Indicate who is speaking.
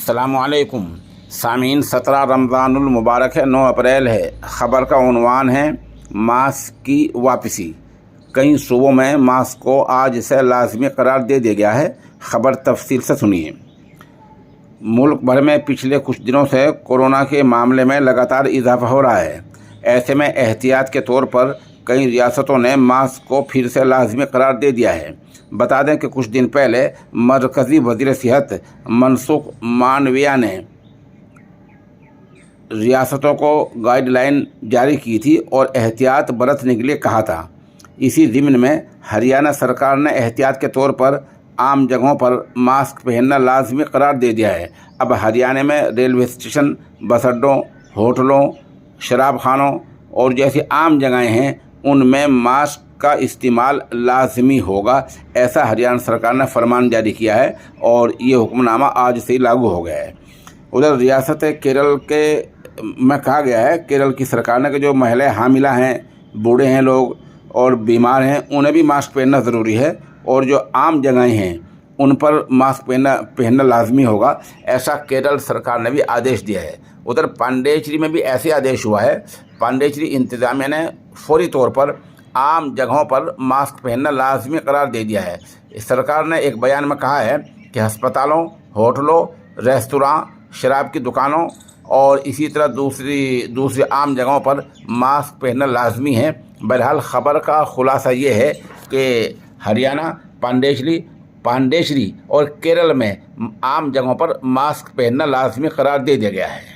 Speaker 1: السلام علیکم سامعین، 17 رمضان المبارک ہے، 9 اپریل ہے۔ خبر کا عنوان ہے ماسک کی واپسی۔ کئی صوبوں میں ماسک کو آج سے لازمی قرار دے دیا گیا ہے۔ خبر تفصیل سے سنیے۔ ملک بھر میں پچھلے کچھ دنوں سے کورونا کے معاملے میں لگاتار اضافہ ہو رہا ہے۔ ایسے میں احتیاط کے طور پر کئی ریاستوں نے ماسک کو پھر سے لازمی قرار دے دیا ہے۔ بتا دیں کہ کچھ دن پہلے مرکزی وزیر صحت منسکھ مانڈویا نے ریاستوں کو گائیڈ لائن جاری کی تھی اور احتیاط برتنے کے لیے کہا تھا۔ اسی ضمن میں ہریانہ سرکار نے احتیاط کے طور پر عام جگہوں پر ماسک پہننا لازمی قرار دے دیا ہے۔ اب ہریانہ میں ریلوے اسٹیشن، بس اڈوں، ہوٹلوں، شراب خانوں اور جیسی عام جگہیں ہیں ان میں ماسک کا استعمال لازمی ہوگا، ایسا ہریانہ سرکار نے فرمان جاری کیا ہے اور یہ حکم نامہ آج سے ہی لاگو ہو گیا ہے۔ ادھر ریاست کیرل میں کہا گیا ہے، کیرل کی سرکار نے کہ جو مہیلائیں حاملہ ہیں، بوڑھے ہیں لوگ اور بیمار ہیں، انہیں بھی ماسک پہننا ضروری ہے اور جو عام جگہیں ہیں ان پر ماسک پہننا لازمی ہوگا، ایسا کیرل سرکار نے بھی آدیش دیا ہے۔ ادھر پانڈیچری میں بھی ایسے آدیش ہوا ہے۔ پانڈیچری انتظامیہ نے فوری طور پر عام جگہوں پر ماسک پہننا لازمی قرار دے دیا ہے۔ سرکار نے ایک بیان میں کہا ہے کہ ہسپتالوں، ہوٹلوں، ریستوراں، شراب کی دکانوں اور اسی طرح دوسری عام جگہوں پر ماسک پہننا لازمی ہے۔ بہرحال خبر کا خلاصہ یہ ہے کہ ہریانہ، پانڈیچری اور کیرل میں عام جگہوں پر ماسک پہننا لازمی قرار دے دیا گیا ہے۔